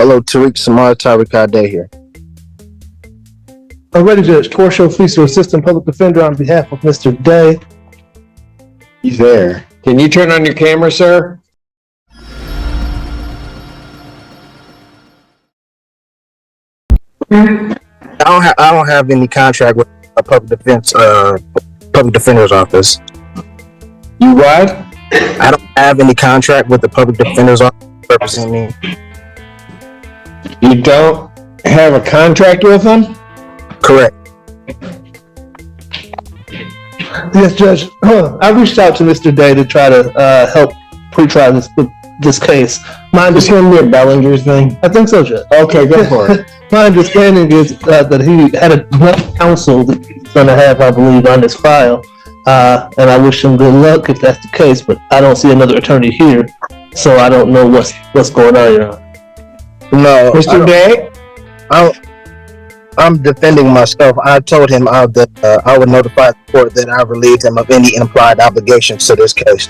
Hello, Tariq Samar Tariq Day here. Already, Judge. Torshio Fleischer, Assistant Public Defender, on behalf of Mr. Day. He's there. Can you turn on your camera, sir? I don't have any contract with a public defender's office. You what? I don't have any contract with the public defender's office representing me. You don't have a contract with them? Correct. Yes, Judge. I reached out to Mr. Day to try to help pre-try this case. Is him near Bellinger's thing? I think so, Judge. Okay, go for it. My understanding is that he had a counsel that he's going to have, I believe, on his file. And I wish him good luck if that's the case, but I don't see another attorney here, so I don't know what's going on, Your Honor. No, Mr. Day? I'm defending myself. I told him I would notify the court that I relieved him of any implied obligations to this case.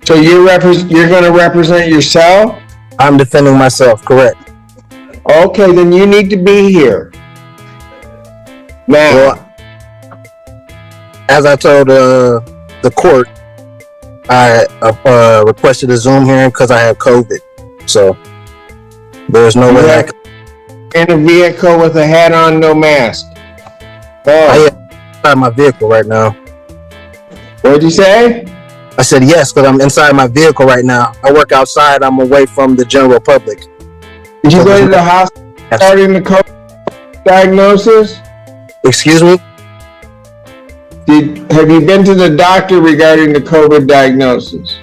So you're going to represent yourself? I'm defending myself, correct. Okay, then you need to be here. Now, Well, as I told the court, I requested a Zoom hearing because I have COVID. So there's no way I can. in a vehicle with a hat on, no mask. I Oh, am inside my vehicle right now. what'd you say? I said yes because I'm inside my vehicle right now. I work outside. I'm away from the general public. Did you go to the hospital regarding the COVID diagnosis? Excuse me? Have you been to the doctor regarding the COVID diagnosis?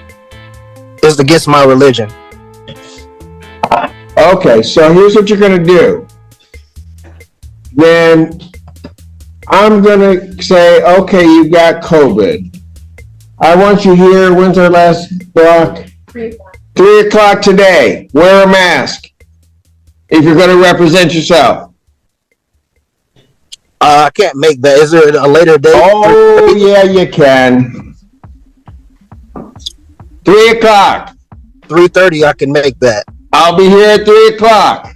It's against my religion. Okay, so here's what you're gonna do. Then I'm gonna say, okay, you got COVID. I want you here. When's our last block? 3 o'clock today. Wear a mask if you're gonna represent yourself. I can't make that. Is there a later date? Oh, yeah, you can. 3 o'clock. 3:30. I can make that. I'll be here at 3 o'clock.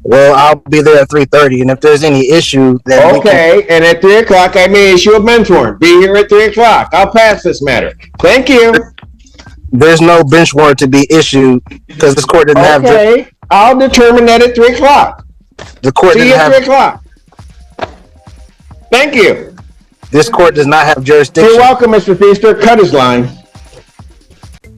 Well, I'll be there at 3:30, and if there's any issue, then Okay, and at 3 o'clock, I may issue a bench warrant. Be here at 3 o'clock. I'll pass this matter. Thank you. there's no bench warrant to be issued because this court didn't have. Okay, I'll determine that at 3 o'clock. The court See you didn't at 3 have. o'clock. Thank you. This court does not have jurisdiction. You're welcome, Mr. Feaster. Cut his line.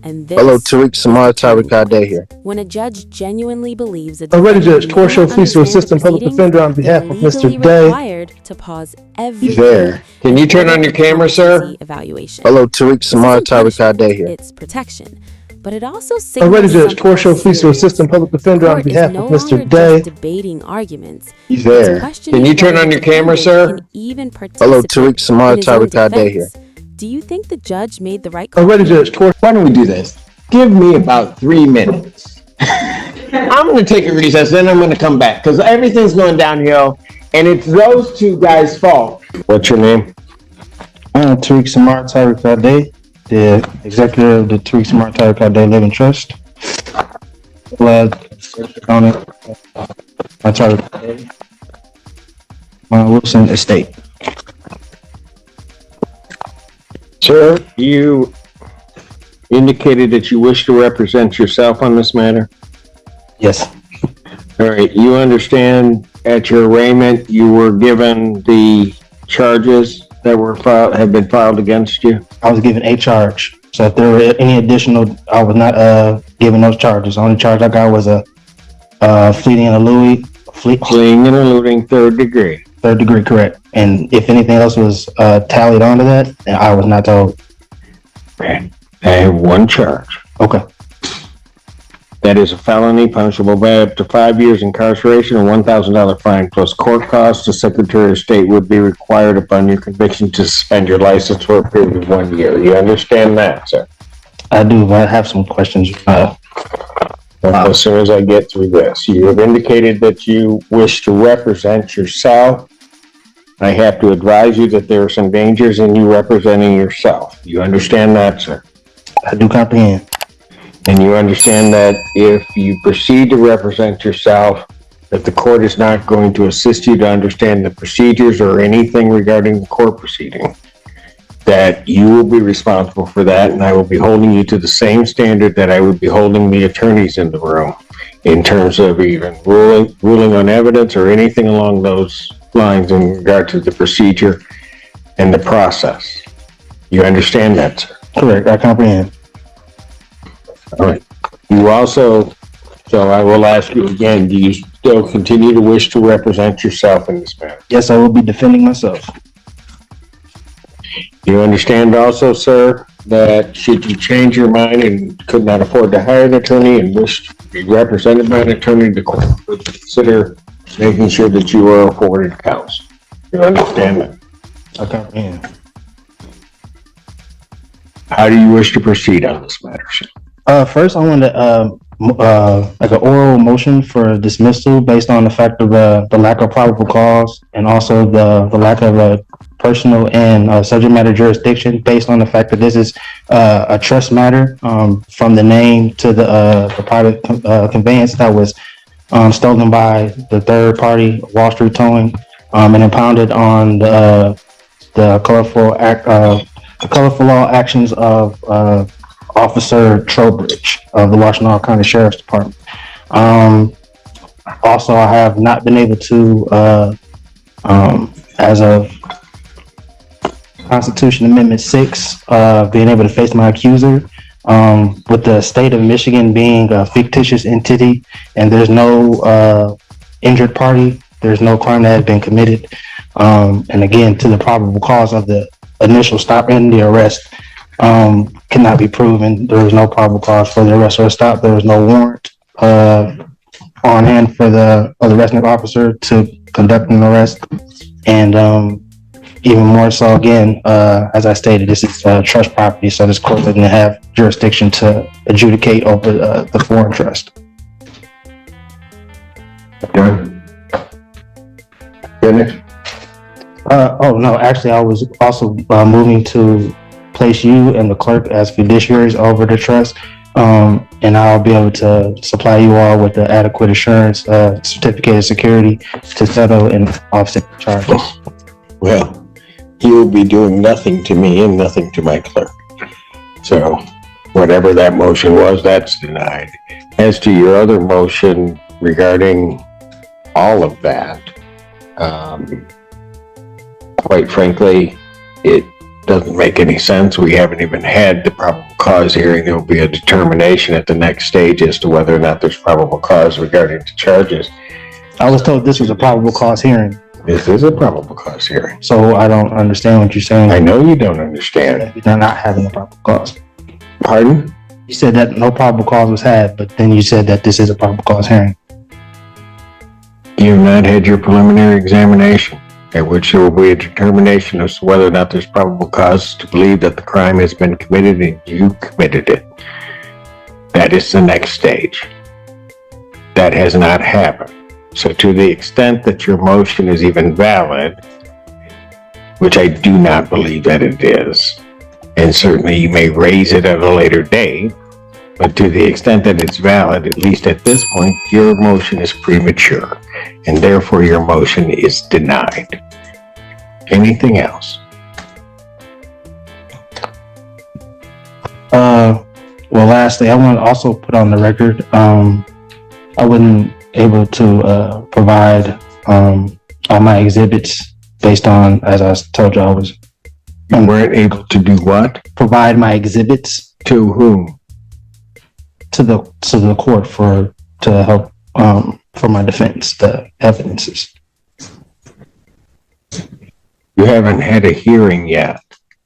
And this Hello, Tariq Samar Tariq Day here. when a judge genuinely believes a Already, defendant Judge. may not Torshio Fleischer, understand Assistant the Public proceedings, Defender, on they're behalf of Mr. legally Day. required to pause every He's there. Can you turn on your camera, sir? evaluation. Hello, Tariq This Samar isn't Tariq punishment, Day here. It's protection, but it also Already, signals Judge. something Torshio Fleischer, serious. Assistant Public The Defender, on court is behalf no of Mr. longer Day. just debating arguments. He's It's there. questioning Can you turn whether on the your camera, defendant sir? can even Hello, participate Tariq Samar in his own Tariq Day here. defense. Do you think the judge made the right call? Already, Judge. Why don't we do this? Give me about 3 minutes. I'm going to take a recess, then I'm going to come back because everything's going downhill, and it's those two guys' fault. What's your name? Tariq Samar Tariq Day, the executive of the Tariq Samar Tariq Day Living Trust. On it, Wilson Estate. Sir, you indicated that you wish to represent yourself on this matter. Yes, All right, you understand at your arraignment, you were given the charges that were filed, have been filed against you? I was given a charge. So if there were any additional, I was not given those charges. The only charge I got was a fleeing and eluding, Fleeing and eluding 3rd degree. 3rd degree, correct. And if anything else was tallied onto that, then I was not told. I have one charge. Okay. That is a felony punishable by up to 5 years incarceration and $1,000 fine plus court costs. The Secretary of State would be required upon your conviction to suspend your license for a period of 1 year. You understand that, sir? I do, but I have some questions. As soon as I get through this, you have indicated that you wish to represent yourself. I have to advise you that there are some dangers in you representing yourself. You understand that, sir? I do comprehend. And you understand that if you proceed to represent yourself, that the court is not going to assist you to understand the procedures or anything regarding the court proceeding. That you will be responsible for that, and I will be holding you to the same standard that I would be holding the attorneys in the room in terms of even ruling on evidence or anything along those lines in regard to the procedure and the process. You understand that, sir? Correct. I comprehend. All right. You also, so I will ask you again, do you still continue to wish to represent yourself in this matter? Yes, I will be defending myself. You understand also, sir, that should you change your mind and could not afford to hire an attorney and wish to be represented by an attorney, the court would consider making sure that you are afforded counsel. You understand that? I comprehend. How do you wish to proceed on this matter, sir? First, I want to like an oral motion for dismissal based on the fact of the lack of probable cause and also the lack of personal and subject matter jurisdiction based on the fact that this is a trust matter from the name to the private conveyance that was stolen by the third party, Wall Street Towing, and impounded on the colorful law actions of Officer Trowbridge of the Washtenaw County Sheriff's Department. Also, I have not been able to, as of Constitution Amendment 6, being able to face my accuser. With the state of Michigan being a fictitious entity and there's no injured party, there's no crime that has been committed. And again, to the probable cause of the initial stop and the arrest cannot be proven. There was no probable cause for the arrest or stop. There was no warrant on hand for the arresting officer to conduct an arrest. And even more so, again, as I stated, this is trust property, so this court doesn't have jurisdiction to adjudicate over the foreign trust. Done. Finished? Oh, no, actually, I was also moving to place you and the clerk as fiduciaries over the trust, and I'll be able to supply you all with the adequate assurance certificate of security to settle and offset charges. Well, you will be doing nothing to me and nothing to my clerk. So whatever that motion was, that's denied. As to your other motion regarding all of that, quite frankly, it doesn't make any sense. We haven't even had the probable cause hearing. There will be a determination at the next stage as to whether or not there's probable cause regarding the charges. I was told this was a probable cause hearing. This is a probable cause hearing. So I don't understand what you're saying. I know you don't understand. They're not having a probable cause. Pardon? You said that no probable cause was had, but then you said that this is a probable cause hearing. You have not had your preliminary examination, at which there will be a determination as to whether or not there's probable cause to believe that the crime has been committed and you committed it. That is the next stage. That has not happened. So to the extent that your motion is even valid, which I do not believe that it is, and certainly you may raise it at a later date, but to the extent that it's valid, at least at this point, your motion is premature, and therefore your motion is denied. Anything else? Well, lastly, I want to also put on the record, I wasn't able to provide all my exhibits based on, as I told you, I was. You weren't able to do what? Provide my exhibits To whom? to the court to help for my defense, the evidences. You haven't had a hearing yet.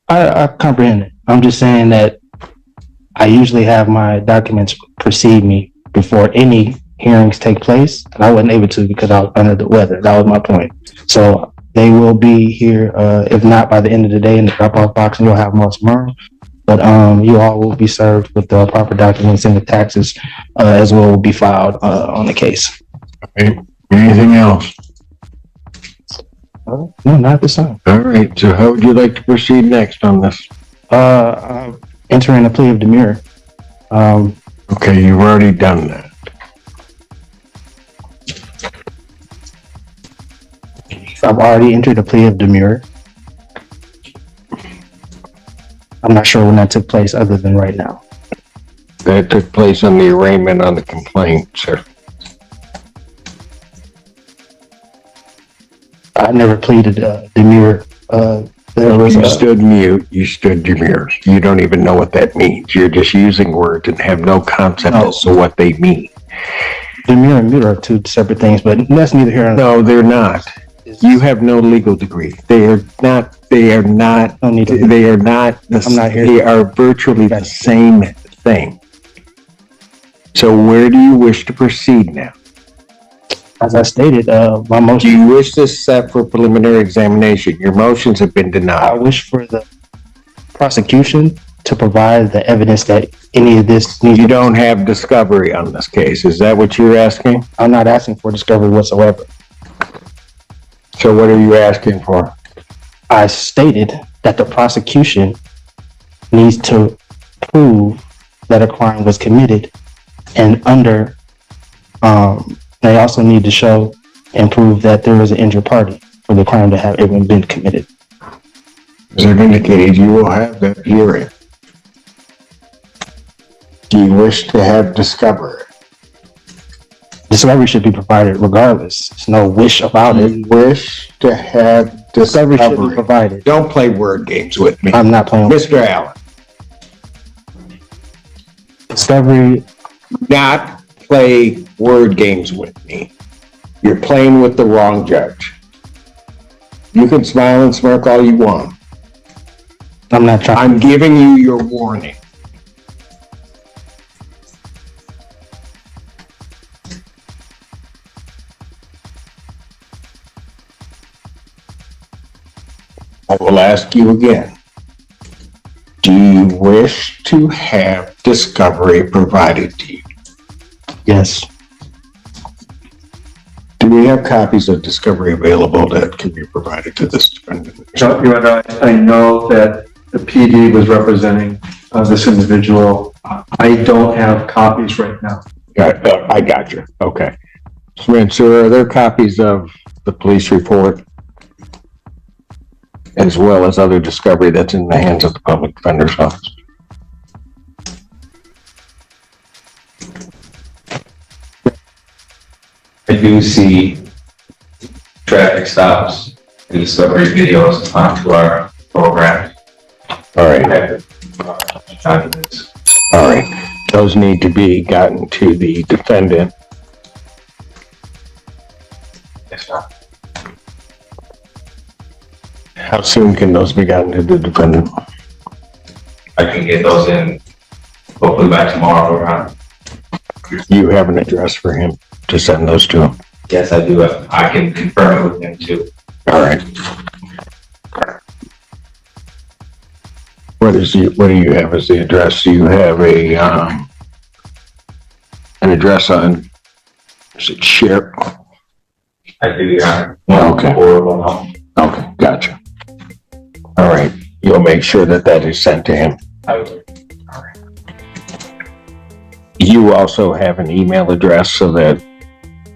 I comprehend it. I'm just saying that I usually have my documents precede me before any hearings take place, and I wasn't able to because I was under the weather. That was my point. So they will be here, if not by the end of the day in the drop-off box, and you'll have more tomorrow. But you all will be served with the proper documents and the taxes as well will be filed on the case. Okay. Anything else? No, not at this time. All right. So how would you like to proceed next on this? I'm entering a plea of demurrer. Okay, you've already done that. I've already entered a plea of demurrer. I'm not sure when that took place other than right now. That took place on the arraignment on the complaint, sir. I never pleaded demurrer. You stood mute, you stood demure. You don't even know what that means. You're just using words and have no concept as to what they mean. Demurrer and mute are two separate things, but that's neither here nor there. No, they're not. You have no legal degree. They are not, they are not, No need to- they are not, I'm not here. they are virtually the same thing. So where do you wish to proceed now? As I stated, my Do motion, you wish to set for preliminary examination? Your motions have been I denied. wish for the prosecution to provide the evidence that any of this needs. You don't have discovery on this case. Is that what you're asking? I'm not asking for discovery whatsoever. So what are you asking for? I stated that the prosecution needs to prove that a crime was committed, and they also need to show and prove that there was an injured party for the crime to have even been committed. As I've indicated, you will have that hearing. Do you wish to have discovery? Discovery should be provided regardless. There's no wish about Do it. you wish to have Discovery should be discovery? provided. Don't play word games with me. I'm not playing with Mr. Allen, discovery. not play word games with me. You're playing with the wrong judge. You can smile and smirk all you want. I'm not trying. I'm giving you your warning. I will ask you again. Do you wish to have discovery provided to you? Yes. Do we have copies of discovery available that can be provided to this defendant? No, Your Honor, I know that the PD was representing this individual. I don't have copies right now. I got you. Okay. Sir, are there copies of the police report as well as other discovery that's in the hands of the public defender's office? I do see traffic stops, and discovery videos onto our program. All right. Documents. All right. Those need to be gotten to the defendant. Yes, sir. How soon can those be gotten to the defendant? I can get those in hopefully by tomorrow around. You have an address for him to send those to him. Yes, I do. I can confirm it with him too. All right. What do you have as the address? You have an address on, is it Sheriff? I do, Your Honor. Okay. Horrible, no. Okay, gotcha. All right, you'll make sure that that is sent to him. I will. You also have an email address so that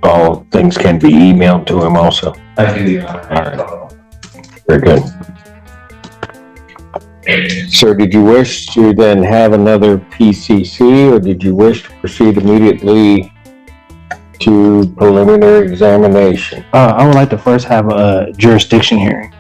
all things can be emailed to him also. I do, Your Honor. All Very good. Sir, did you wish to then have another PCC, or did you wish to proceed immediately to preliminary examination? I would like to first have a jurisdiction hearing.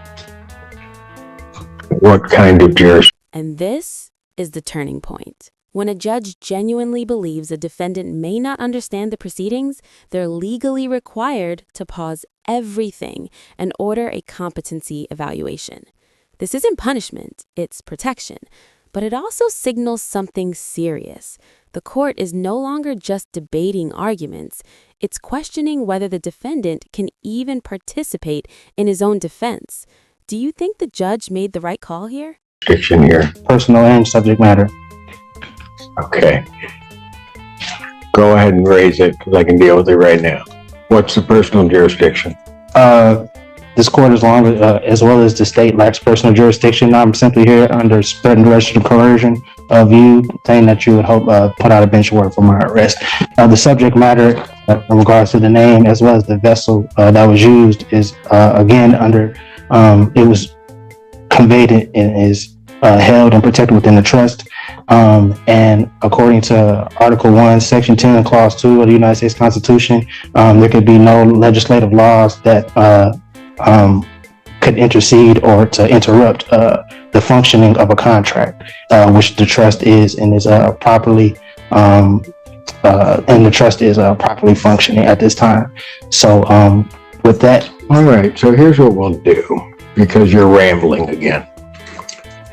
What kind of jurisdiction? And this is the turning point. When a judge genuinely believes a defendant may not understand the proceedings, they're legally required to pause everything and order a competency evaluation. This isn't punishment, it's protection, but it also signals something serious. The court is no longer just debating arguments, it's questioning whether the defendant can even participate in his own defense. Do you think the judge made the right call here? Jurisdiction here. Personal and subject matter. Okay. Go ahead and raise it because I can deal with it right now. What's the personal jurisdiction? this court, as well as the state, lacks personal jurisdiction. I'm simply here under threat and duress of coercion of you, saying that you would hope put out a bench warrant for my arrest. The subject matter, in regards to the name as well as the vessel that was used, is again under. It was conveyed and is held and protected within the trust. And according to Article 1, Section 10, Clause 2 of the United States Constitution, there could be no legislative laws that could intercede or to interrupt the functioning of a contract, which the trust is and is properly properly functioning at this time. So with that, All right, so here's what we'll do, because you're rambling again.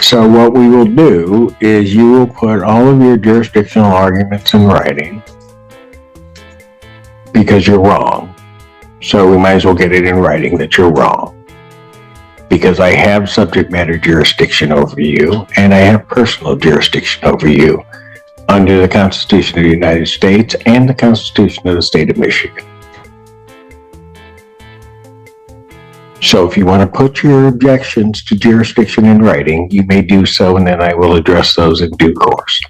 So what we will do is you will put all of your jurisdictional arguments in writing, because you're wrong. So we might as well get it in writing that you're wrong. Because I have subject matter jurisdiction over you, and I have personal jurisdiction over you under the Constitution of the United States and the Constitution of the State of Michigan. So if you want to put your objections to jurisdiction in writing, you may do so, and then I will address those in due course.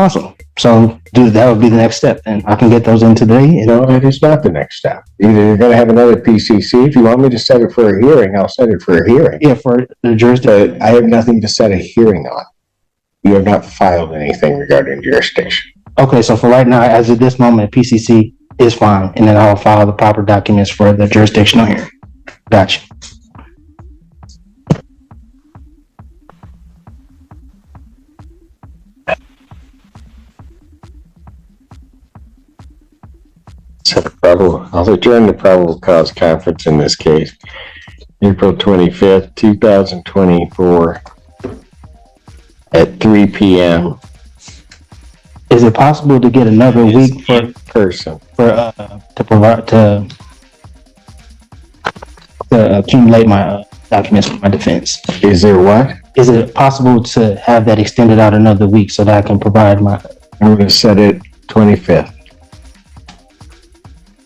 awesome. So that would be the next step, and I can get those in today. No, that is not the next step. Either you're going to have another PCC. If you want me to set it for a hearing, I'll set it for a hearing. Yeah, for the jurisdiction. I have nothing to set a hearing on. You have not filed anything regarding jurisdiction. Okay, so for right now, as of this moment, PCC is fine, and then I'll file the proper documents for the jurisdictional hearing. Gotcha. So I'll adjourn the probable cause conference in this case, April 25th, 2024 at 3 p.m. Is it possible to get another week for person to provide to accumulate my documents for my defense? Is there what? Is it possible to have that extended out another week so that I can provide my? I'm going to set it 25th.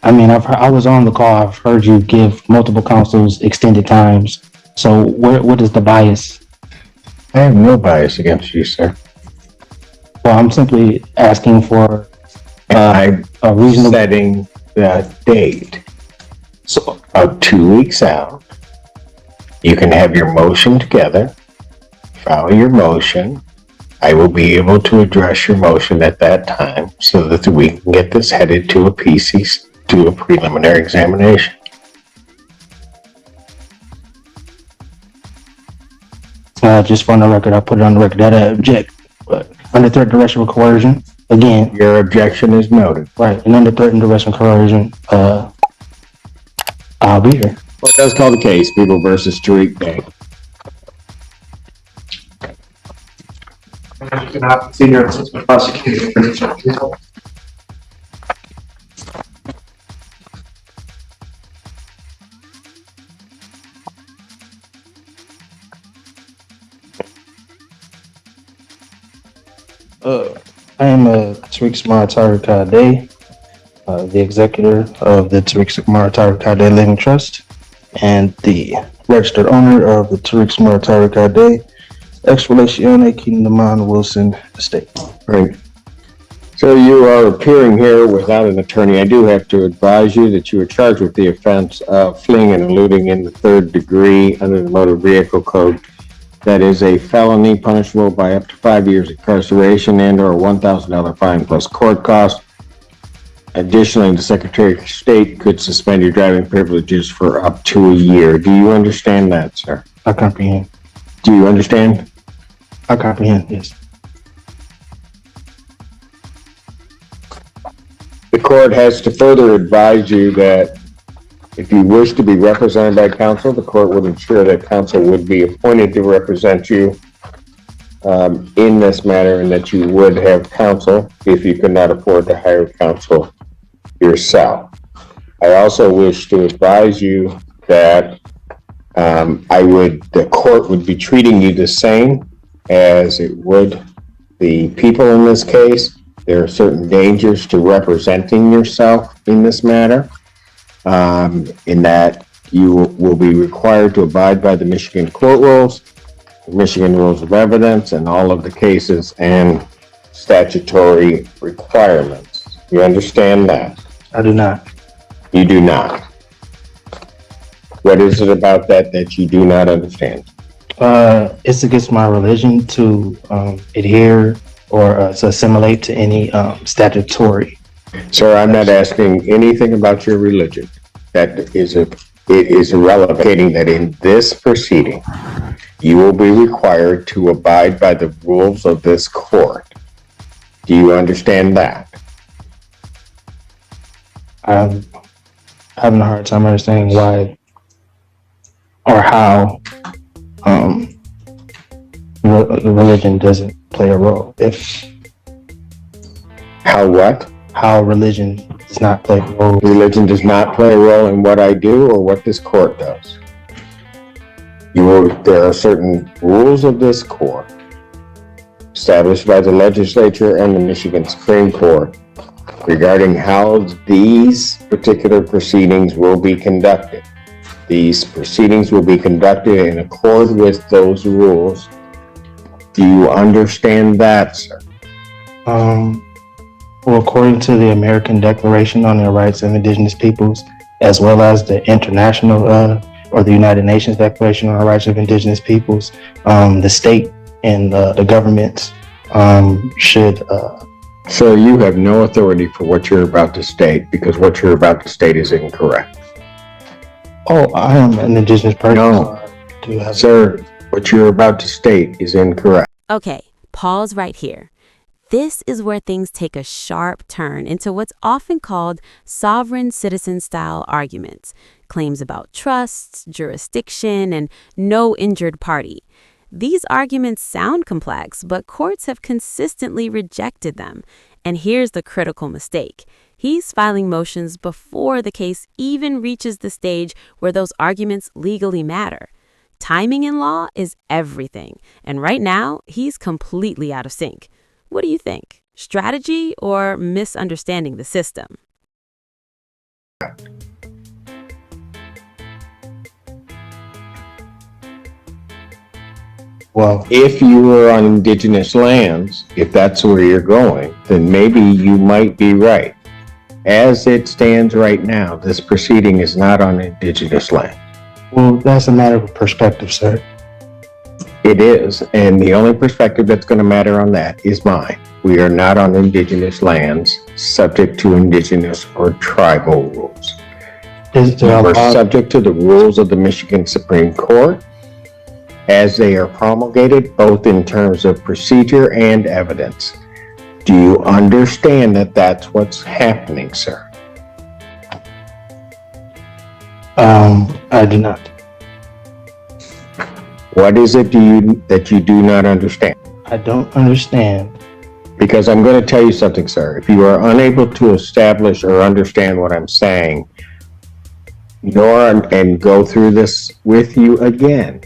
I mean, I was on the call. I've heard you give multiple counsels extended times. So what is the bias? I have no bias against you, sir. Well, I'm simply asking for I'm a reasonable. setting the date. So of 2 weeks out, you can have your motion together, file your motion. I will be able to address your motion at that time so that we can get this headed to a PCC, to a preliminary examination. Just for the record, I put it on the record that I object, but under threat, duress, or coercion, again. Your objection is noted. Right, and under threat and duress and coercion, I'll be here. Well, it does call the case, People versus Tariq Bank. Senior Assistant Prosecutor. I am Tariq Samaritari-Kade, the executor of the Tariq Samaritari-Kade Living Trust and the registered owner of the Tariq Samaritari-Kade Ex Relatione Kingdomon Wilson Estate. Right. So you are appearing here without an attorney. I do have to advise you that you are charged with the offense of fleeing and eluding in the third degree under the Motor Vehicle Code. That is a felony punishable by up to 5 years incarceration and or a $1,000 fine plus court cost. Additionally, the Secretary of State could suspend your driving privileges for up to a year. Do you understand that, sir? I comprehend. Do you understand? I comprehend, yes. The court has to further advise you that if you wish to be represented by counsel, the court would ensure that counsel would be appointed to represent you in this matter, and that you would have counsel if you could not afford to hire counsel yourself. I also wish to advise you that the court would be treating you the same as it would the people in this case. There are certain dangers to representing yourself in this matter, in that You will be required to abide by the Michigan court rules, the Michigan rules of evidence, and all of the cases and statutory requirements. You understand that? I do not. You do not. What is it about that you do not understand? It's against my religion to adhere or to assimilate to any statutory. Sir, I'm not asking anything about your religion. It is irrelevant, stating that in this proceeding, you will be required to abide by the rules of this court. Do you understand that? I'm having a hard time understanding why or how religion doesn't play a role. How religion does not play a role. Religion does not play a role in what I do or what this court does. There are certain rules of this court established by the legislature and the Michigan Supreme Court regarding how these particular proceedings will be conducted. These proceedings will be conducted in accord with those rules. Do you understand that, sir? Well, according to the American Declaration on the Rights of Indigenous Peoples, as well as the international or the United Nations Declaration on the Rights of Indigenous Peoples, the state and the governments should. Sir, you have no authority for what you're about to state because what you're about to state is incorrect. Oh, I am an indigenous person. No, sir, what you're about to state is incorrect. Okay, pause right here. This is where things take a sharp turn into what's often called sovereign citizen-style arguments, claims about trusts, jurisdiction, and no injured party. These arguments sound complex, but courts have consistently rejected them. And here's the critical mistake. He's filing motions before the case even reaches the stage where those arguments legally matter. Timing in law is everything, and right now, he's completely out of sync. What do you think? Strategy or misunderstanding the system? Well, if you were on indigenous lands, if that's where you're going, then maybe you might be right. As it stands right now, this proceeding is not on indigenous land. well, that's a matter of perspective, sir. It is, and the only perspective that's going to matter on that is mine. We are not on indigenous lands subject to indigenous or tribal rules. We're subject to the rules of the Michigan Supreme Court as they are promulgated, both in terms of procedure and evidence. Do you understand that that's what's happening, sir? I do not. What is it that you do not understand? I don't understand. Because I'm going to tell you something, sir. If you are unable to establish or understand what I'm saying, and go through this with you again,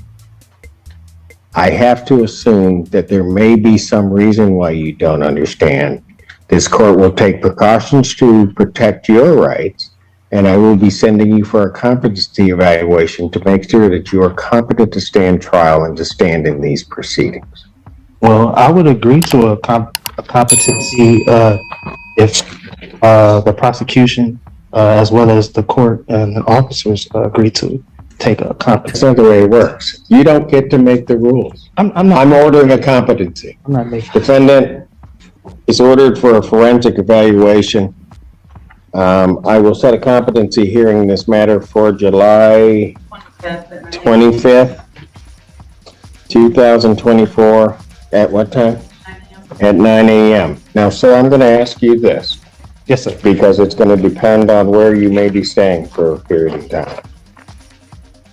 I have to assume that there may be some reason why you don't understand. This court will take precautions to protect your rights, and I will be sending you for a competency evaluation to make sure that you are competent to stand trial and to stand in these proceedings. Well, I would agree to a competency if the prosecution, as well as the court and the officers agree to take a competency. That's not the way it works. You don't get to make the rules. I'm ordering a competency. I'm not making. Defendant is ordered for a forensic evaluation. I will set a competency hearing in this matter for July 25th, 2024. At what time? At 9 a.m. Now, sir, I'm going to ask you this. Yes, sir. Because it's going to depend on where you may be staying for a period of time.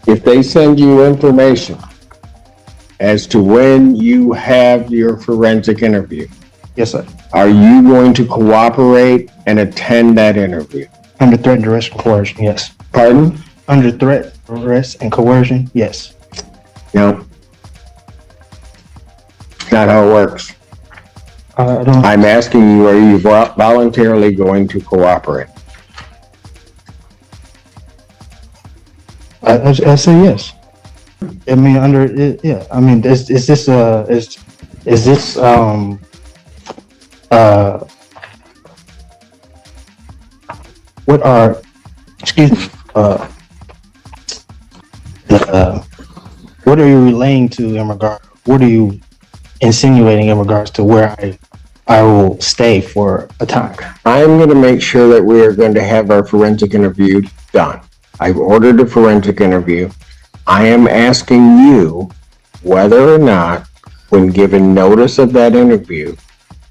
If they send you information as to when you have your forensic interview, yes, sir. Are you going to cooperate and attend that interview? Under threat, duress, and coercion, yes. Pardon? Under threat, duress, and coercion, yes. No. Not how it works. I don't. I'm asking you, are you voluntarily going to cooperate? I say yes. I mean, under it, yeah. I mean, is this is this what are, excuse me, what are you relaying to in regard? What are you insinuating in regards to where I will stay for a time? I'm going to make sure that we are going to have our forensic interview done. I've ordered a forensic interview. I am asking you whether or not, when given notice of that interview,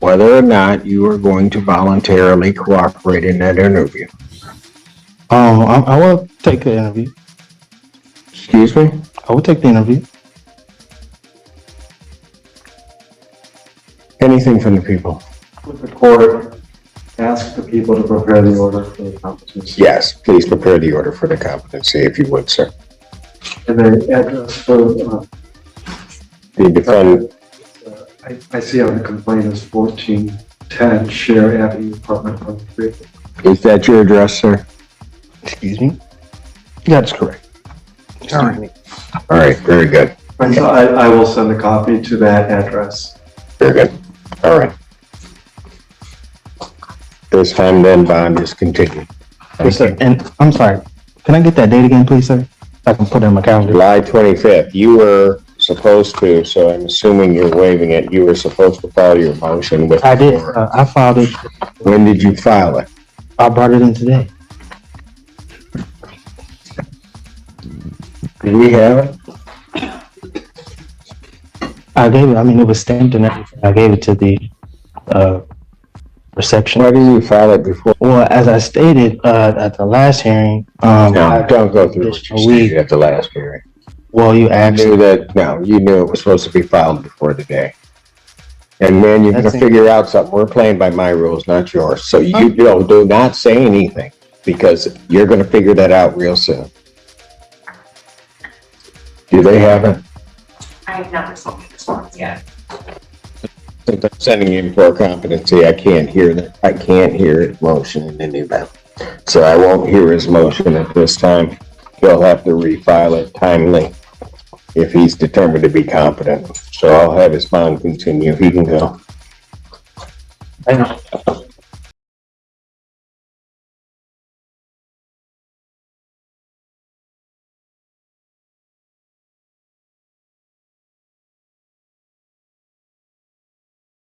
whether or not you are going to voluntarily cooperate in that interview. I will take the interview. Excuse me? I will take the interview. Anything from the people? With the court, ask the people to prepare the order for the competency. Yes, please prepare the order for the competency, if you would, sir. And the address for, The defendant, I see on the complaint is 1410 Share Avenue, apartment 103. is that your address, sir? Excuse me. That's correct. All right, very good. And so I will send a copy to that address. Very good. All right. This time then bond is continued. Yes, sir. And I'm sorry. Can I get that date again, please, sir? I can put it in my calendar. July 25th, you were supposed to, so I'm assuming you're waiving it, you were supposed to file your motion with. I did. I filed it. When did you file it? I brought it in today. Did we have it? I gave it. I mean, it was stamped and everything. I gave it to the reception. Why didn't you file it before? Well, as I stated at the last hearing, No, don't go through what you stated at the last hearing. well, you I asked. knew that, no, you knew it was supposed to be filed before the day. And then you're gonna That's it. figure out something. We're playing by my rules, not yours. So you do not say anything because you're gonna figure that out real soon. Do they have it? I have not received a response yet. Since I'm sending in for competency, I can't hear that. I can't hear his motion in any event. So I won't hear his motion at this time. He'll have to refile it timely if he's determined to be competent. So I'll have his bond continue. He can go.